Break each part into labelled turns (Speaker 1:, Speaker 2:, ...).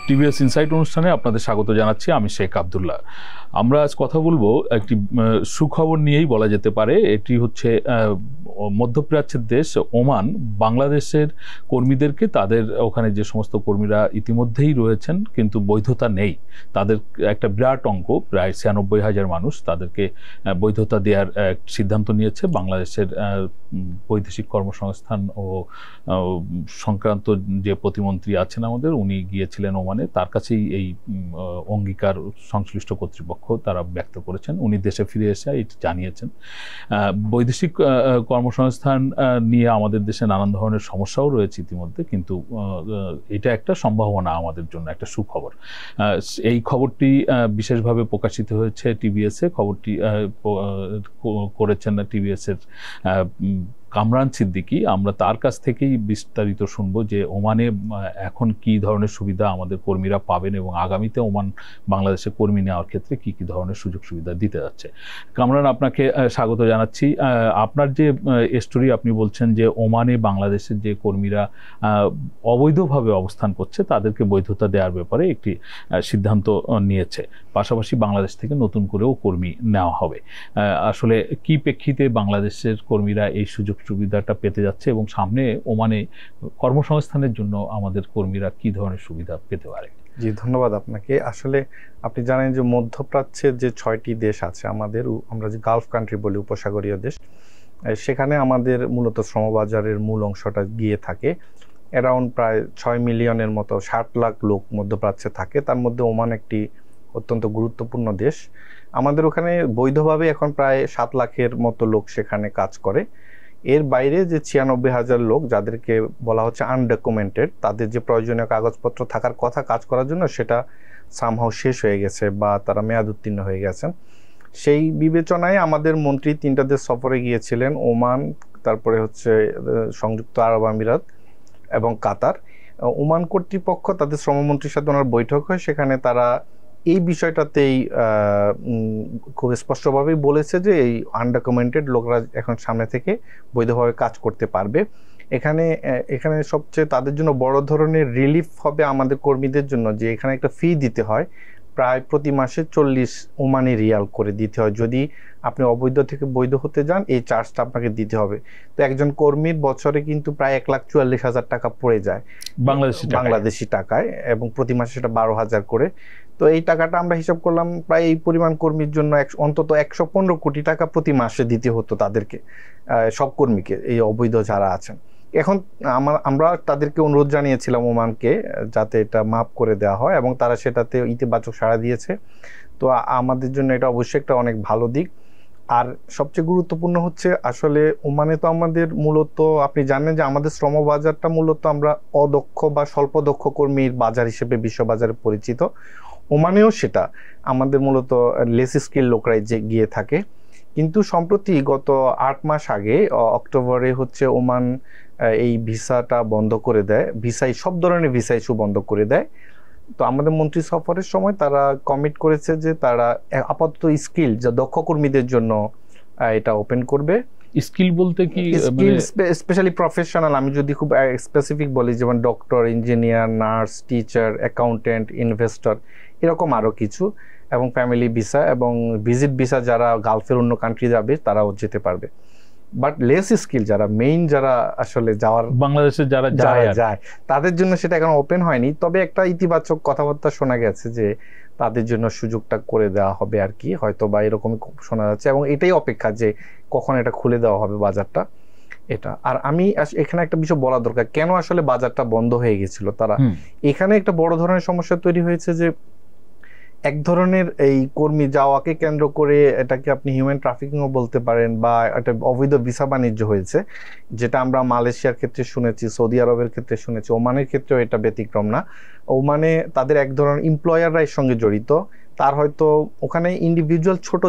Speaker 1: TVS insight অনুষ্ঠানে আপনাদের স্বাগত জানাচ্ছি। আমি শেখ আব্দুল্লাহ। আমরা আজ কথা বলবো একটি সুখবর নিয়েই বলা যেতে পারে। এটি হচ্ছে মধ্যপ্রাচ্যের দেশ ওমান বাংলাদেশের কর্মীদেরকে, তাদের ওখানে যে সমস্ত কর্মীরা ইতিমধ্যেই রয়েছেন কিন্তু বৈধতা নেই, তাদের একটা বিরাট অঙ্ক, প্রায় 96,000 মানুষ, তাদেরকে বৈধতা দেওয়ার সিদ্ধান্ত নিয়েছে বাংলাদেশের বৈদেশিক কর্মসংস্থান ও সংক্রান্ত যে প্রতিমন্ত্রী আছেন আমাদের, উনি গিয়েছিলেন ওমানে। তার কাছেই এই অঙ্গীকার সংশ্লিষ্ট কর্তৃপক্ষ তারা ব্যক্ত করেছেন। উনি দেশে ফিরে এসে এটি জানিয়েছেন। বৈদেশিক কর্মসংস্থান নিয়ে আমাদের দেশে নানান ধরনের সমস্যাও রয়েছে ইতিমধ্যে, কিন্তু এটা একটা সম্ভাবনা আমাদের জন্য, একটা সুখবর। এই খবরটি বিশেষভাবে প্রকাশিত হয়েছে টিভিএসে। খবরটি করেছেন টিভিএসের কামরান সিদ্দিকী। আমরা তার কাছ থেকেই বিস্তারিত শুনবো যে ওমানে এখন কি ধরনের সুবিধা আমাদের কর্মীরা পাবেন এবং আগামীতে ওমান বাংলাদেশে কর্মী নেওয়ার ক্ষেত্রে কি কি ধরনের সুযোগ সুবিধা দিতে যাচ্ছে। কামরান, আপনাকে স্বাগত জানাচ্ছি। আপনার যে স্টোরি, আপনি বলছেন যে ওমানে বাংলাদেশের যে কর্মীরা অবৈধভাবে অবস্থান করছে তাদেরকে বৈধতা দেওয়ার ব্যাপারে একটি সিদ্ধান্ত নিয়েছে, পাশাপাশি বাংলাদেশ থেকে নতুন করেও কর্মী নেওয়া হবে। আসলে কি প্রেক্ষিতে বাংলাদেশের কর্মীরা এই সুযোগ সুবিধাটা পেতে যাচ্ছে এবং সামনে ওমানে কর্মসংস্থানের জন্য আমাদের কর্মীরা কি ধরনের সুবিধা পেতে পারে?
Speaker 2: জি, ধন্যবাদ আপনাকে। আসলে আপনি জানেন যে মধ্যপ্রাচ্যের যে 6টি দেশ আছে আমাদের, আমরা যে গালফ কান্ট্রি বলি, উপসাগরীয় দেশ, সেখানে আমাদের মূলত শ্রমবাজারের মূল অংশটা গিয়ে থাকে। অ্যারাউন্ড প্রায় 6 মিলিয়নের মতো, 60 লাখ লোক মধ্যপ্রাচ্যে থাকে। তার মধ্যে ওমান একটি অত্যন্ত গুরুত্বপূর্ণ দেশ। আমাদের ওখানে বৈধভাবে এখন প্রায় 7 লাখের মতো লোক সেখানে কাজ করে। এর বাইরে যে 96,000 লোক, যাদেরকে বলা হচ্ছে আনডকুমেন্টেড, তাদের যে প্রয়োজনীয় কাগজপত্র থাকার কথা কাজ করার জন্য, সেটা সামহাও শেষ হয়ে গেছে বা তারা মেয়াদ উত্তীর্ণ হয়ে গেছেন। সেই বিবেচনায় আমাদের মন্ত্রী 3টা দেশ সফরে গিয়েছিলেন, ওমান, তারপরে হচ্ছে সংযুক্ত আরব আমিরাত এবং কাতার। ওমান কর্তৃপক্ষ, তাদের শ্রমমন্ত্রীর সাথে ওনার বৈঠক হয়। সেখানে তারা এই বিষয়টাতেই খুব স্পষ্টভাবেই বলেছে যে এই আনডকুমেন্টেড লোকরা এখন সামনে থেকে বৈধভাবে কাজ করতে পারবে। এখানে সবচেয়ে তাদের জন্য বড় ধরনের রিলিফ হবে আমাদের কর্মীদের জন্য, যে এখানে একটা ফি দিতে হয়, প্রায় প্রতি মাসে 40 ওমানি রিয়াল করে দিতে হয়। যদি আপনি অবৈধ থেকে বৈধ হতে যান, এই চার্জটা আপনাকে দিতে হবে। তো একজন কর্মীর বছরে কিন্তু প্রায় 1,44,000 টাকা পড়ে যায় বাংলাদেশি টাকায়, এবং প্রতি মাসে সেটা 12,000 করে। তো এই টাকাটা আমরা হিসাব করলাম, প্রায় এই পরিমাণ কর্মীর জন্য অন্তত 115 কোটি টাকা প্রতি মাসে দিতে হতো তাদেরকে, সব কর্মীকে, এই অবৈধ যারা আছেন। এখন আমরা তাদেরকে অনুরোধ জানিয়েছিলাম ওমানকে, যাতে এটা মাফ করে দেওয়া হয়, এবং তারা সেটাতে ইতিবাচক সাড়া দিয়েছে। তো আমাদের জন্য এটা অবশ্যই একটা অনেক ভালো দিক। আর সবচেয়ে গুরুত্বপূর্ণ হচ্ছে, আসলে ওমানে তো আমাদের মূলত, আপনি জানেন যে আমাদের শ্রমবাজারটা মূলত আমরা অদক্ষ বা স্বল্প দক্ষ কর্মীর বাজার হিসেবে বিশ্ববাজারে পরিচিত। ওমানেও সেটা, আমাদের মূলত লেস স্কিল লোকরাই যে গিয়ে থাকে। কিন্তু সম্প্রতি গত 8 মাস আগে অক্টোবরে হচ্ছে ওমান এই ভিসাটা বন্ধ করে দেয়, সব ধরনের ভিসা ইস্যু বন্ধ করে দেয়। তো আমাদের মন্ত্রী সফরের সময় তারা কমিট করেছে যে তারা আপাতত স্কিল, যা দক্ষ কর্মীদের জন্য এটা ওপেন করবে।
Speaker 1: স্কিল বলতে কি?
Speaker 2: স্কিল স্পেশালি প্রফেশনাল, আমি যদি খুব স্পেসিফিক বলি, যেমন doctor, engineer, nurse, teacher, accountant, investor, এরকম আরও কিছু, এবং ফ্যামিলি ভিসা এবং ভিজিট ভিসা, যারা গালফের অন্য কান্ট্রি যাবে তারাও যেতে পারবে। বাট লেস স্কিল যারা, যারা আসলে যাওয়ার,
Speaker 1: বাংলাদেশে যারা যায়,
Speaker 2: তাদের জন্য সেটা এখন ওপেন হয়নি। তবে একটা ইতিবাচক কথাবার্তা শোনা গেছে যে তাদের জন্য সুযোগটা করে দেওয়া হবে আর কি, হয়তো বা এরকমই শোনা যাচ্ছে, এবং এটাই অপেক্ষা যে কখন এটা খুলে দেওয়া হবে বাজারটা, এটা। আর আমি এখানে একটা বিষয় বলা দরকার, কেন আসলে বাজারটা বন্ধ হয়ে গেছিল। তারা এখানে একটা বড় ধরনের সমস্যা তৈরি হয়েছে, যে এক ধরনের এই কর্মী যাওয়াকে কেন্দ্র করে, এটাকে আপনি হিউম্যান ট্রাফিকিংও বলতে পারেন, বা একটা অবৈধ ভিসা বাণিজ্য হয়েছে, যেটা আমরা মালয়েশিয়ার ক্ষেত্রে শুনেছি, সৌদি আরবের ক্ষেত্রে শুনেছি, ওমানের ক্ষেত্রেও এটা ব্যতিক্রম না। ওমানে তাদের এক ধরনের এমপ্লয়াররা এর সঙ্গে জড়িত, তার হয়তো ওখানে ইন্ডিভিজুয়াল ছোট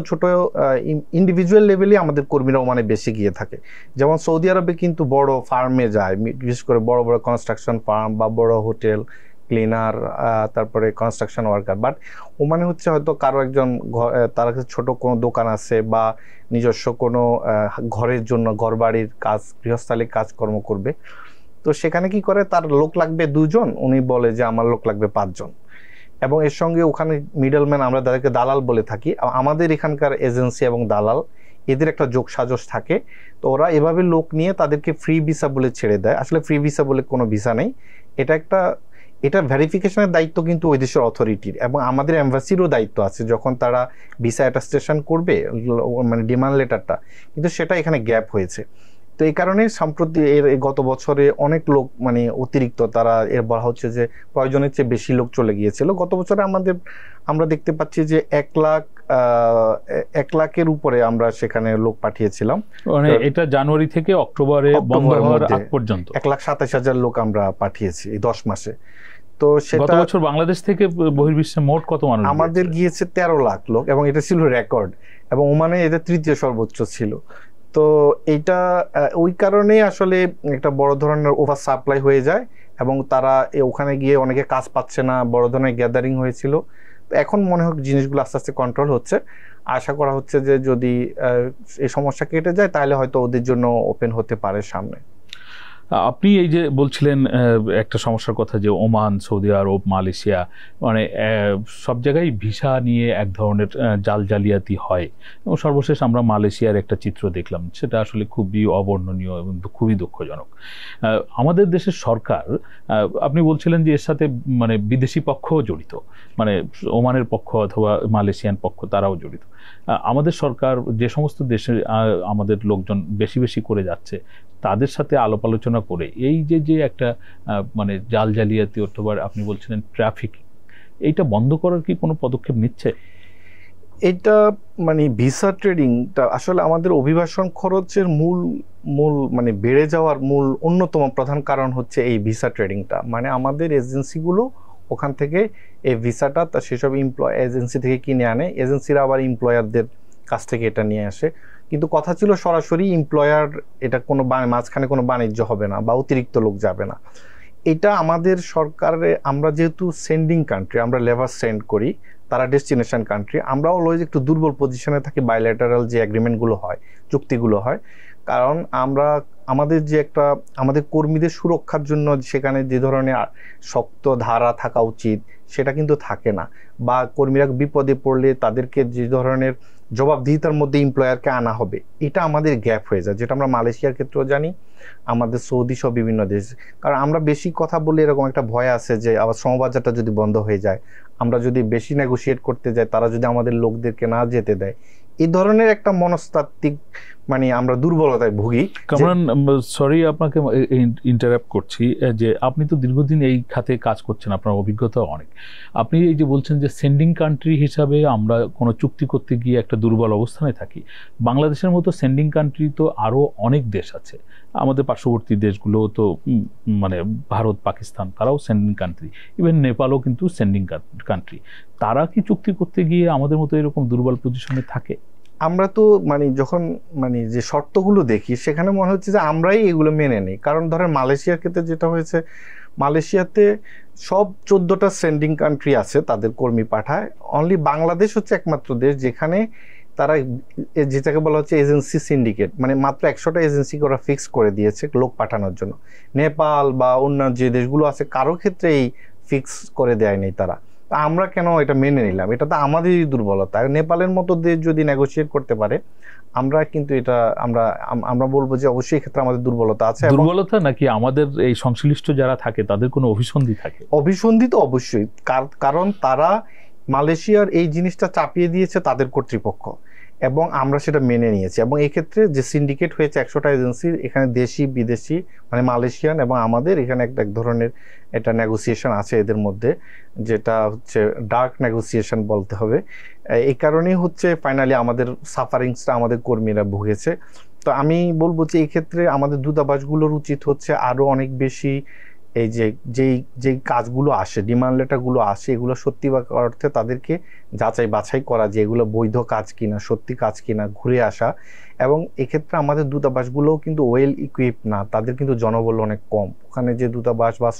Speaker 2: ইন্ডিভিজুয়াল লেভেলে আমাদের কর্মীরা ওমানে বেশি গিয়ে থাকে। যেমন সৌদি আরবে কিন্তু বড় ফার্মে যায়, বিশেষ করে বড় বড় কনস্ট্রাকশন ফার্ম বা বড় হোটেল, ক্লিনার, তারপরে কনস্ট্রাকশন ওয়ার্কার। বাট ওমানে হচ্ছে হয়তো কারো একজন, তার কাছে ছোট কোনো দোকান আছে, বা নিজস্ব কোনো ঘরের জন্য ঘরবাড়ির কাজ, গৃহস্থালিক কাজকর্ম করবে। তো সেখানে কি করে, তার লোক লাগবে 2 জন, উনি বলে যে আমার লোক লাগবে 5 জন। এবং এর সঙ্গে ওখানে মিডলম্যান আমরা তাদেরকে দালাল বলে থাকি, আমাদের এখানকার এজেন্সি এবং দালাল এদের একটা যোগসাজশ থাকে। তো ওরা এভাবে লোক নিয়ে তাদেরকে ফ্রি ভিসা বলে ছেড়ে দেয়। আসলে ফ্রি ভিসা বলে কোনো ভিসা নেই, এটা ভেরিফিকেশনের দায়িত্ব কিন্তু ওই দেশের অথরিটির, এবং আমাদের এম্বাসিরও দায়িত্ব আছে যখন তারা ভিসা অ্যাটাস্টেশন করবে, মানে ডিমান্ড লেটারটা, কিন্তু সেটা এখানে গ্যাপ হয়েছে। তো এই কারণে সম্প্রতি গত বছরে অনেক লোক মানে অতিরিক্ত তারা বলা হচ্ছে যে প্রয়োজনের চেয়ে বেশি লোক চলে গিয়েছিল। গত বছরে আমরা দেখতে পাচ্ছি যে 1 লাখের উপরে আমরা সেখানে লোক পাঠিয়েছিলাম।
Speaker 1: মানে এটা জানুয়ারি থেকে অক্টোবরে বন্ধ হওয়ার আগ পর্যন্ত
Speaker 2: 1,27,000 লোক আমরা পাঠিয়েছি এই 10 মাসে। তো
Speaker 1: গত বছর বাংলাদেশ থেকে বহির্বিশ্বে মোট কত মানুষ
Speaker 2: আমাদের গিয়েছে? 13 লাখ লোক, এবং এটা ছিল রেকর্ড, এবং ওমানে এটা তৃতীয় সর্বোচ্চ ছিল। তো এইটা ওই কারণেই আসলে একটা বড় ধরনের ওভার সাপ্লাই হয়ে যায়, এবং তারা ওখানে গিয়ে অনেকে কাজ পাচ্ছে না, বড় ধরনের গ্যাদারিং হয়েছিল। তো এখন মনে হয় জিনিসগুলো আস্তে আস্তে কন্ট্রোল হচ্ছে। আশা করা হচ্ছে যে যদি এই সমস্যা কেটে যায় তাহলে হয়তো ওদের জন্য ওপেন হতে পারে সামনে।
Speaker 1: আপনি এই যে বলছিলেন একটা সমস্যার কথা যে ওমান, সৌদি আরব, মালয়েশিয়া, মানে সব জায়গায় ভিসা নিয়ে এক ধরনের জালিয়াতি হয়, এবং সর্বশেষ আমরা মালয়েশিয়ার একটা চিত্র দেখলাম, সেটা আসলে খুবই অবর্ণনীয় এবং খুবই দুঃখজনক। আমাদের দেশের সরকার, আপনি বলছিলেন যে এর সাথে মানে বিদেশি পক্ষও জড়িত, মানে ওমানের পক্ষ অথবা মালয়েশিয়ান পক্ষ তারাও জড়িত। আমাদের সরকার যে সমস্ত দেশে আমাদের লোকজন বেশি বেশি করে যাচ্ছে তাদের সাথে আলাপ আলোচনা করে এই যে একটা মানে জালিয়াতি অথবা আপনি বলছিলেন ট্রাফিকিং, এইটা বন্ধ করার কি কোনো পদক্ষেপ নিচ্ছে?
Speaker 2: এটা মানে ভিসা ট্রেডিংটা আসলে আমাদের অভিবাসন খরচের মূল মানে বেড়ে যাওয়ার মূল অন্যতম প্রধান কারণ হচ্ছে এই ভিসা ট্রেডিংটা। মানে আমাদের এজেন্সিগুলো ওখান থেকে এই ভিসাটা সেসব এজেন্সি থেকে কিনে আনে, এজেন্সিরা আবার এমপ্লয়ারদের কাছ থেকে এটা নিয়ে আসে। কিন্তু কথা ছিল সরাসরি এমপ্লয়ার, এটা কোনো মাঝখানে কোনো বাণিজ্য হবে না বা অতিরিক্ত লোক যাবে না। এটা আমাদের সরকারে, আমরা যেহেতু সেন্ডিং কান্ট্রি, আমরা লেবার সেন্ড করি, তারা ডেস্টিনেশন কান্ট্রি, আমরাও অলওয়েজ একটু দুর্বল পজিশনে থাকি বাইল্যাটারাল যে এগ্রিমেন্টগুলো হয়, চুক্তিগুলো হয়। কারণ আমাদের যে একটা আমাদের কর্মীদের সুরক্ষার জন্য সেখানে যে ধরনের শক্ত ধারা থাকা উচিত সেটা কিন্তু থাকে না, বা কর্মীরা বিপদে পড়লে তাদেরকে যে ধরনের জবাবদিহিতার মধ্যে এমপ্লয়ারকে আনা হবে, এটা আমাদের গ্যাপ হয়ে যায়, যেটা আমরা মালয়েশিয়ার ক্ষেত্রেও জানি, আমাদের সৌদি সহ বিভিন্ন দেশ। কারণ আমরা বেশি কথা বলে এরকম একটা ভয় আছে যে আবার শ্রমবাজারটা যদি বন্ধ হয়ে যায়, আমরা যদি বেশি নেগোশিয়েট করতে যাই, তারা যদি আমাদের লোকদেরকে না যেতে দেয়, এই ধরনের একটা মনস্তাত্ত্বিক মানে আমরা দুর্বলতায় ভুগি।
Speaker 1: কামরান, সরি আপনাকে ইন্টারাপ্ট করছি, যে আপনি তো দীর্ঘদিন এই খাতে কাজ করছেন, আপনার অভিজ্ঞতা অনেক। আপনি এই যে বলছেন যে সেন্ডিং কান্ট্রি হিসাবে আমরা কোনো চুক্তি করতে গিয়ে একটা দুর্বল অবস্থানে থাকি, বাংলাদেশের মতো সেন্ডিং কান্ট্রি তো আরও অনেক দেশ আছে, আমাদের পার্শ্ববর্তী দেশগুলো তো মানে ভারত, পাকিস্তান, তারাও সেন্ডিং কান্ট্রি, ইভেন নেপালও কিন্তু সেন্ডিং কান্ট্রি। তারা কি চুক্তি করতে গিয়ে আমাদের মতো এরকম দুর্বল পজিশনে থাকে?
Speaker 2: আমরা তো মানে যখন মানে যে শর্তগুলো দেখি সেখানে মনে হচ্ছে যে আমরাই এগুলো মেনে নিই। কারণ ধরেন মালয়েশিয়ার ক্ষেত্রে যেটা হয়েছে, মালয়েশিয়াতে সব 14টা সেন্ডিং কান্ট্রি আছে, তাদের কর্মী পাঠায়। অনলি বাংলাদেশ হচ্ছে একমাত্র দেশ যেখানে তারা, যেটাকে বলা হচ্ছে এজেন্সি সিন্ডিকেট, মানে মাত্র 100টা এজেন্সিকে ওরা ফিক্স করে দিয়েছে লোক পাঠানোর জন্য। নেপাল বা অন্য যে দেশগুলো আছে কারো ক্ষেত্রে এই ফিক্স করে দেয়নি তারা। আমরা কেন এটা মেনে নিলাম? এটা তো আমাদেরই দুর্বলতা। নেপালের মতো দেশ যদি নেগোশিয়েট করতে পারে, আমরা কিন্তু এটা আমরা বলবো যে অবশ্যই ক্ষেত্রে আমাদের দুর্বলতা আছে।
Speaker 1: দুর্বলতা নাকি আমাদের এই সংশ্লিষ্ট যারা থাকে তাদের কোনো অভিসন্ধি থাকে?
Speaker 2: অভিসন্ধি তো অবশ্যই, কারণ তারা মালয়েশিয়ার এই জিনিসটা চাপিয়ে দিয়েছে তাদের কর্তৃপক্ষ, এবং আমরা সেটা মেনে নিয়েছি। এবং এই ক্ষেত্রে যে সিন্ডিকেট হয়েছে 100টা এজেন্সি, এখানে দেশি বিদেশি মানে মালয়েশিয়ান এবং আমাদের এখানে এক ধরনের এটা নেগোসিয়েশন আছে এদের মধ্যে, যেটা হচ্ছে ডার্ক নেগোসিয়েশন বলতে হবে। এই কারণেই হচ্ছে ফাইনালি আমাদের সাফারিংসটা আমাদের কর্মীরা ভুগেছে। তো আমি বলবো যে এই ক্ষেত্রে আমাদের দূতাবাসগুলোর উচিত হচ্ছে আরও অনেক বেশি এই যেই কাজগুলো আসে, ডিমান্ড লেটারগুলো আসে, এগুলো সত্যি বা অর্থে তাদেরকে যাচাই বাছাই করা যে এগুলো বৈধ কাজ কিনা, সত্যি কাজ কিনা, ঘুরে আসা। এবং এক্ষেত্রে আমাদের দূতাবাসগুলোও কিন্তু ওয়েল ইকুইপ না, তাদের কিন্তু জনবল অনেক কম। ওখানে যে দূতাবাস বা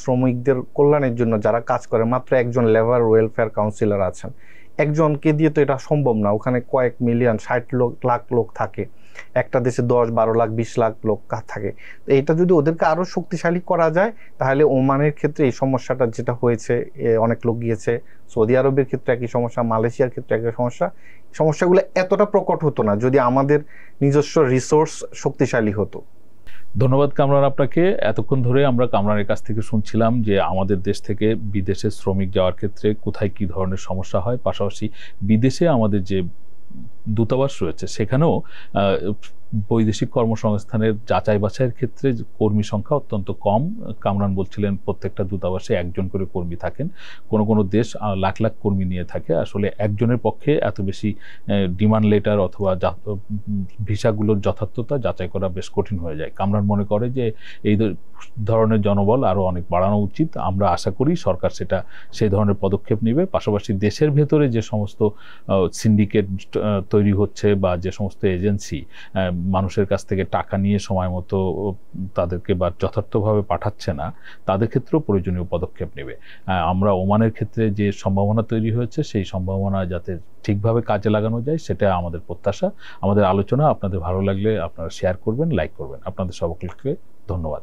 Speaker 2: শ্রমিকদের কল্যাণের জন্য যারা কাজ করে, মাত্র একজন লেবার ওয়েলফেয়ার কাউন্সিলর আছেন। একজনকে দিয়ে তো এটা সম্ভব না, ওখানে কয়েক মিলিয়ন 60 লাখ লোক থাকে। একটা দেশে 10-12 লাখ 20 লাখ লোক থাকে। তো এটা যদি ওদেরকে আরো শক্তিশালী করা যায়, তাহলে ওমানের ক্ষেত্রে এই সমস্যাটা যেটা হয়েছে, অনেক লোক গিয়েছে, সৌদি আরবের ক্ষেত্রে একই সমস্যা, মালয়েশিয়ার ক্ষেত্রে একই সমস্যা, সমস্যাগুলো এতটা প্রকট হতো না যদি আমাদের নিজস্ব রিসোর্স শক্তিশালী হতো।
Speaker 1: ধন্যবাদ কামরান আপনাকে। এতক্ষণ ধরে আমরা কামরানের কাছ থেকে শুনছিলাম যে আমাদের দেশ থেকে বিদেশে শ্রমিক যাওয়ার ক্ষেত্রে কোথায় কি ধরনের সমস্যা হয়, পাশাপাশি বিদেশে আমাদের যে দূতাবাস রয়েছে সেখানেও বৈদেশিক কর্মসংস্থানের যাচাই বাছাইয়ের ক্ষেত্রে কর্মী সংখ্যা অত্যন্ত কম। কামরান বলছিলেন প্রত্যেকটা দূতাবাসে একজন করে কর্মী থাকেন, কোনো কোনো দেশ লাখ লাখ কর্মী নিয়ে থাকে। আসলে একজনের পক্ষে এত বেশি ডিমান্ড লেটার অথবা ভিসাগুলোর যথার্থতা যাচাই করা বেশ কঠিন হয়ে যায়। কামরান মনে করে যে এই ধরনের জনবল আরও অনেক বাড়ানো উচিত। আমরা আশা করি সরকার সেই ধরনের পদক্ষেপ নেবে। পাশাপাশি দেশের ভেতরে যে সমস্ত সিন্ডিকেট তৈরি হচ্ছে বা যে সমস্ত এজেন্সি মানুষের কাছ থেকে টাকা নিয়ে সময় মতো তাদেরকে বা যথার্থভাবে পাঠাচ্ছে না, তাদের ক্ষেত্রেও প্রয়োজনীয় পদক্ষেপ নেবে। আমরা ওমানের ক্ষেত্রে যে সম্ভাবনা তৈরি হয়েছে সেই সম্ভাবনা যাতে ঠিকভাবে কাজে লাগানো যায় সেটা আমাদের প্রত্যাশা। আমাদের আলোচনা আপনাদের ভালো লাগলে আপনারা শেয়ার করবেন, লাইক করবেন। আপনাদের সকলকে ধন্যবাদ।